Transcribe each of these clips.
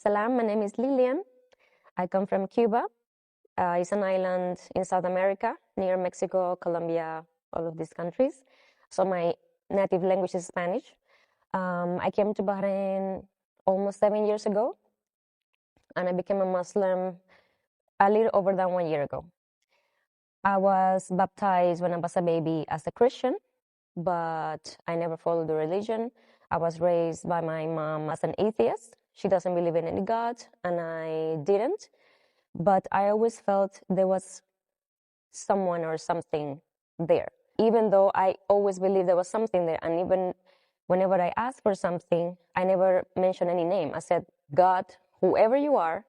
Salam, my name is Lilian. I come from Cuba. It's an island in South America, near Mexico, Colombia, all of these countries. So my native language is Spanish. I came to Bahrain almost 7 years ago, and I became a Muslim a little over than 1 year ago. I was baptized when I was a baby as a Christian, but I never followed the religion. I was raised by my mom as an atheist. She doesn't believe in any God, and I didn't. But I always felt there was someone or something there, even though I always believed there was something there. And even whenever I asked for something, I never mentioned any name. I said, God, whoever you are,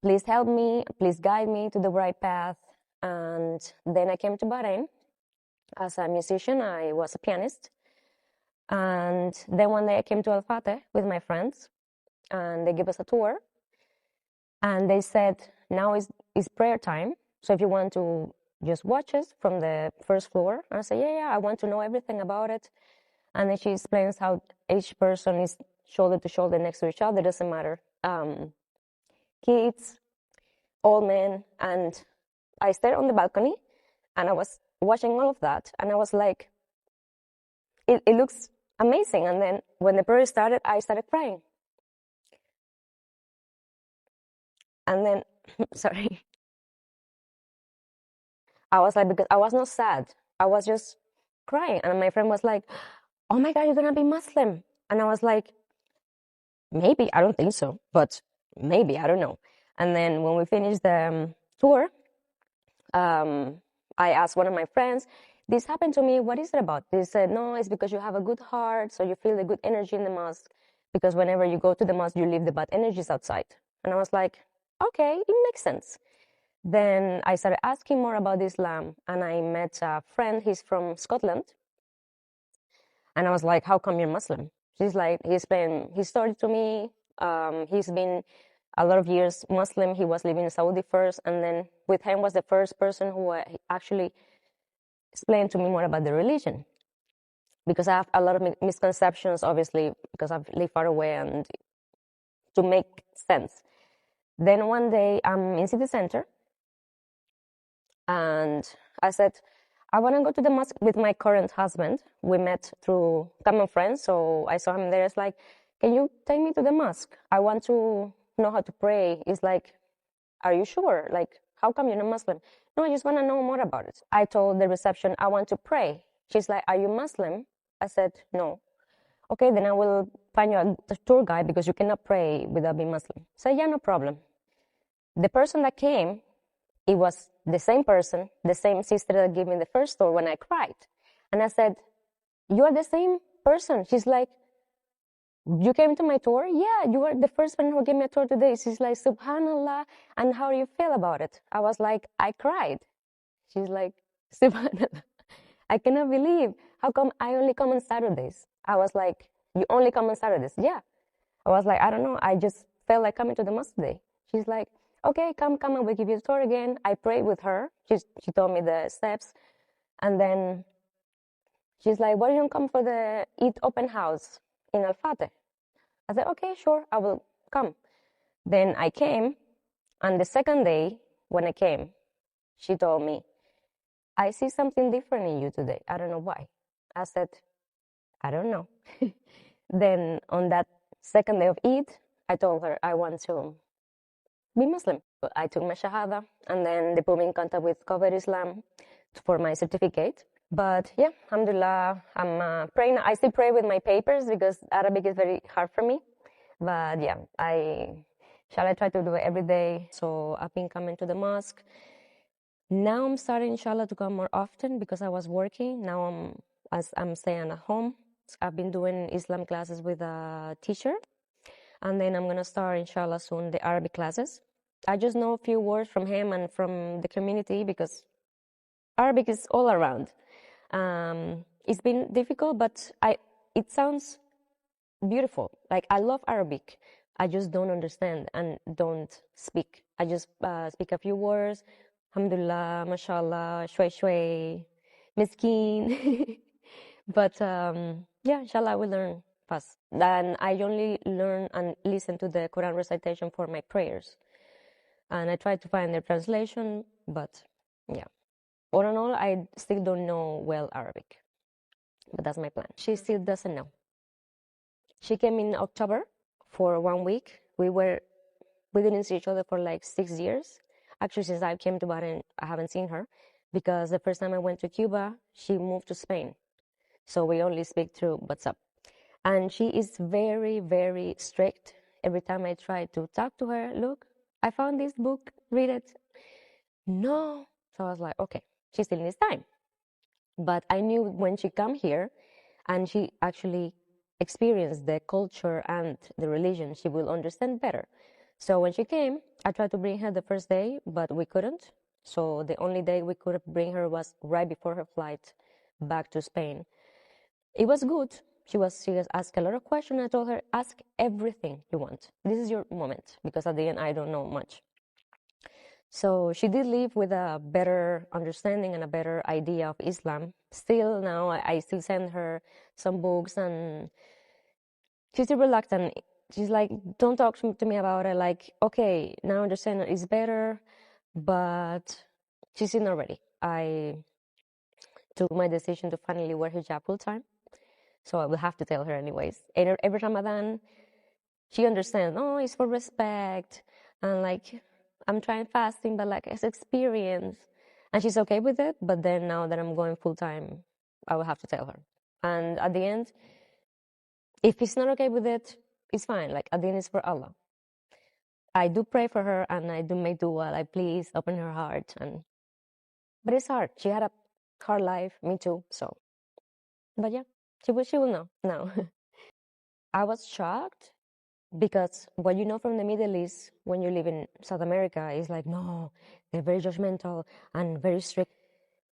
please help me, please guide me to the right path. And then I came to Bahrain. As a musician, I was a pianist. And then one day I came to Al Fateh with my friends, and they gave us a tour. And they said, now is prayer time. So if you want to just watch us from the first floor. And I said, yeah, I want to know everything about it. And then she explains how each person is shoulder to shoulder next to each other. It doesn't matter. Kids, old men. And I stayed on the balcony, and I was watching all of that. And I was like, it looks amazing. And then when the prayer started, I started crying. And then, sorry. I was like, because I was not sad. I was just crying. And my friend was like, oh my God, you're going to be Muslim. And I was like, maybe, I don't think so, but maybe, I don't know. And then when we finished the tour, I asked one of my friends, this happened to me, what is it about? They said, no, it's because you have a good heart, so you feel the good energy in the mosque, because whenever you go to the mosque, you leave the bad energies outside. And I was like, okay, it makes sense. Then I started asking more about Islam, and I met a friend, he's from Scotland. And I was like, how come you're Muslim? She's like, he explained his story to me. He's been a lot of years Muslim. He was living in Saudi first, and then with him was the first person who actually explained to me more about the religion. Because I have a lot of misconceptions, obviously, because I've lived far away, and to make sense. Then one day I'm in city center, and I said, I want to go to the mosque with my current husband. We met through common friends, so I saw him there. It's like, can you take me to the mosque? I want to know how to pray. It's like, are you sure? Like, how come you're not Muslim? No, I just want to know more about it. I told the reception, I want to pray. She's like, are you Muslim? I said, no. Okay, then I will find you a tour guide because you cannot pray without being Muslim. So yeah, no problem. The person that came, it was the same person, the same sister that gave me the first tour when I cried. And I said, you are the same person. She's like, you came to my tour? Yeah, you were the first one who gave me a tour today. She's like, Subhanallah. And how do you feel about it? I was like, I cried. She's like, Subhanallah. I cannot believe. How come I only come on Saturdays? I was like, you only come on Saturdays? Yeah. I was like, I don't know. I just felt like coming to the mosque today. She's like, okay, come, I will give you the tour again. I prayed with her. She told me the steps. And then she's like, why don't you come for the Eid open house in Al Fateh? I said, okay, sure, I will come. Then I came, and the second day when I came, she told me, I see something different in you today. I don't know why. I said, I don't know. Then on that second day of Eid, I told her I want to be Muslim. I took my Shahada, and then they put me in contact with Cover Islam for my certificate. But yeah, alhamdulillah, I'm praying. I still pray with my papers because Arabic is very hard for me. But yeah, I try to do it every day. So I've been coming to the mosque. Now I'm starting, inshallah, to come more often because I was working. Now I'm staying at home. I've been doing Islam classes with a teacher. And then I'm going to start, inshallah, soon the Arabic classes. I just know a few words from him and from the community because Arabic is all around. It's been difficult, but it sounds beautiful. Like, I love Arabic. I just don't understand and don't speak. I just speak a few words. Alhamdulillah, mashallah, shway shway, miskin. But yeah, inshallah, I will learn fast. Then I only learn and listen to the Quran recitation for my prayers. And I try to find the translation, but yeah. All in all, I still don't know well Arabic, but that's my plan. She still doesn't know. She came in October for 1 week. We didn't see each other for like 6 years. Actually, since I came to Bahrain, I haven't seen her because the first time I went to Cuba, she moved to Spain. So we only speak through WhatsApp. And she is very, very strict. Every time I try to talk to her, look, I found this book, read it. No. So I was like, okay, she still needs time. But I knew when she come here and she actually experienced the culture and the religion, she will understand better. So when she came, I tried to bring her the first day, but we couldn't. So the only day we could bring her was right before her flight back to Spain. It was good. She was asked a lot of questions. I told her, ask everything you want. This is your moment, because at the end, I don't know much. So she did leave with a better understanding and a better idea of Islam. Still now, I still send her some books, and she's still reluctant. She's like, don't talk to me about it. Like, okay, now I understand it's better, but she's not ready. I took my decision to finally wear hijab full time. So I will have to tell her anyways. Every Ramadan, she understands, oh, it's for respect. And like, I'm trying fasting, but like, it's experience. And she's okay with it. But then now that I'm going full time, I will have to tell her. And at the end, if she's not okay with it, it's fine. Like, at the end, it's for Allah. I do pray for her and I do make dua. Like, please open her heart. But it's hard. She had a hard life. Me too. So, but yeah, she will know now. I was shocked because what you know from the Middle East when you live in South America is like, no, they're very judgmental and very strict.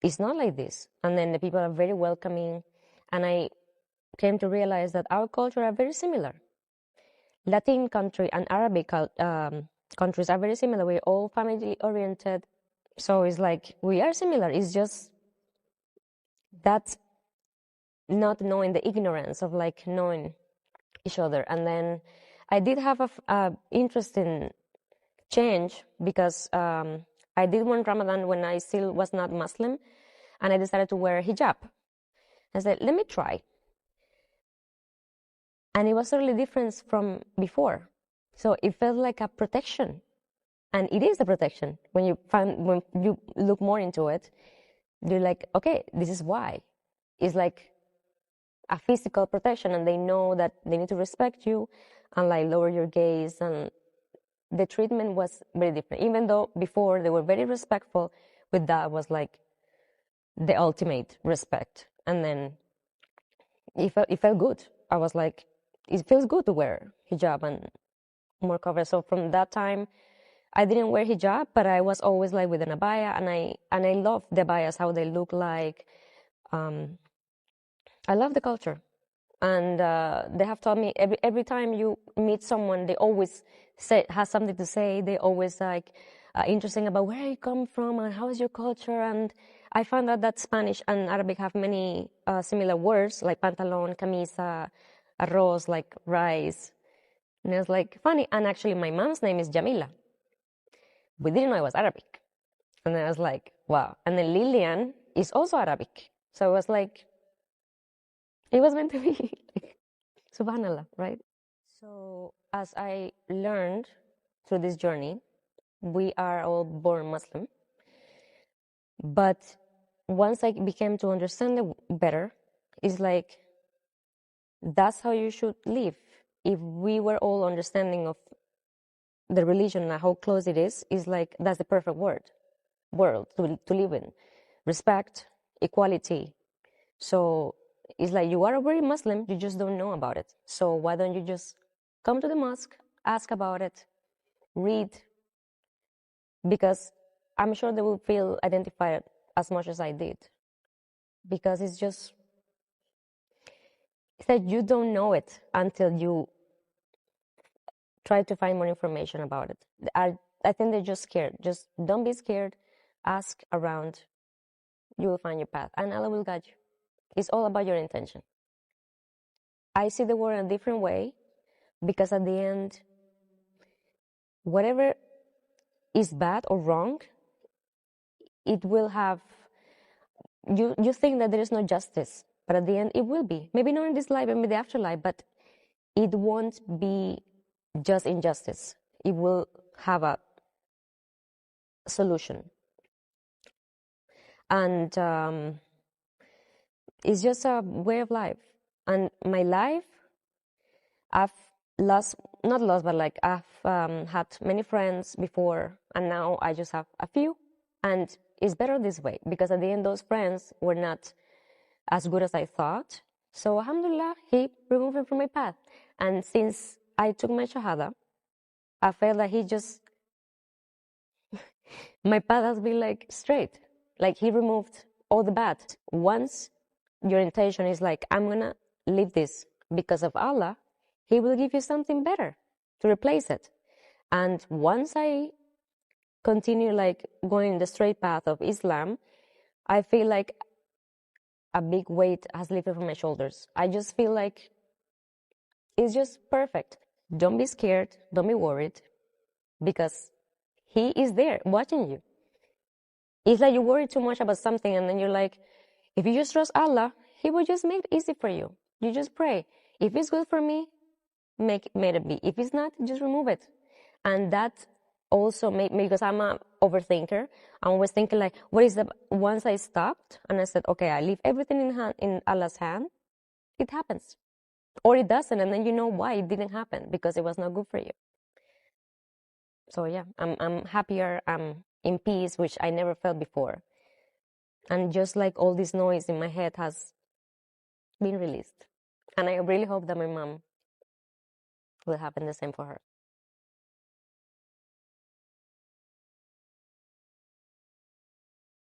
It's not like this. And then the people are very welcoming. And I came to realize that our culture are very similar. Latin country and Arabic countries are very similar. We're all family oriented. So it's like, we are similar. It's just that not knowing the ignorance of like knowing each other. And then I did have a interesting change because I did one Ramadan when I still was not Muslim, and I decided to wear hijab. I said, let me try. And it was totally different from before. So it felt like a protection. And it is a protection. When you look more into it, you're like, okay, this is why. It's like a physical protection, and they know that they need to respect you and like lower your gaze, and the treatment was very different. Even though before they were very respectful, with that was like the ultimate respect. And then it felt good. I was like, it feels good to wear hijab and more cover. So from that time, I didn't wear hijab, but I was always like with an abaya, and I love the abayas, how they look like. I love the culture. And they have taught me every time you meet someone, they always has something to say. They always like interesting about where you come from and how is your culture. And I found out that Spanish and Arabic have many similar words like pantalon, camisa, arroz, like rice. And it was like funny. And actually, my mom's name is Jamila. We didn't know it was Arabic. And then I was like, wow. And then Lilian is also Arabic. So it was like, it was meant to be. Subhanallah, right? So as I learned through this journey, we are all born Muslim. But once I became to understand it better, it's like, that's how you should live. If we were all understanding of the religion and how close it is like, that's the perfect world to live in. Respect, equality. So it's like, you are already Muslim, you just don't know about it. So why don't you just come to the mosque, ask about it, read, because I'm sure they will feel identified as much as I did. Because it's that you don't know it until you try to find more information about it. I think they're just scared. Just don't be scared. Ask around. You will find your path, and Allah will guide you. It's all about your intention. I see the world in a different way, because at the end, whatever is bad or wrong, it will have, you think that there is no justice, but at the end it will be. Maybe not in this life, maybe the afterlife, but it won't be just injustice. It will have a solution. And it's just a way of life. And my life, I've lost, not lost, but like I've had many friends before, and now I just have a few. And it's better this way, because at the end, those friends were not as good as I thought. So alhamdulillah, he removed him from my path. And since I took my shahada, I felt that he just, my path has been like straight. Like he removed all the bad. Once your intention is like, I'm gonna leave this because of Allah, He will give you something better to replace it. And once I continue like going the straight path of Islam, I feel like a big weight has lifted from my shoulders. I just feel like it's just perfect. Don't be scared, don't be worried, because He is there watching you. It's like you worry too much about something, and then you're like, if you just trust Allah, He will just make it easy for you. You just pray. If it's good for me, make it be. If it's not, just remove it. And that also made me, because I'm an overthinker, I'm always thinking like, what is the, once I stopped and I said, okay, I leave everything in Allah's hand, it happens. Or it doesn't, and then you know why it didn't happen, because it was not good for you. So yeah, I'm happier, I'm in peace, which I never felt before. And just like all this noise in my head has been released. And I really hope that my mom will happen the same for her.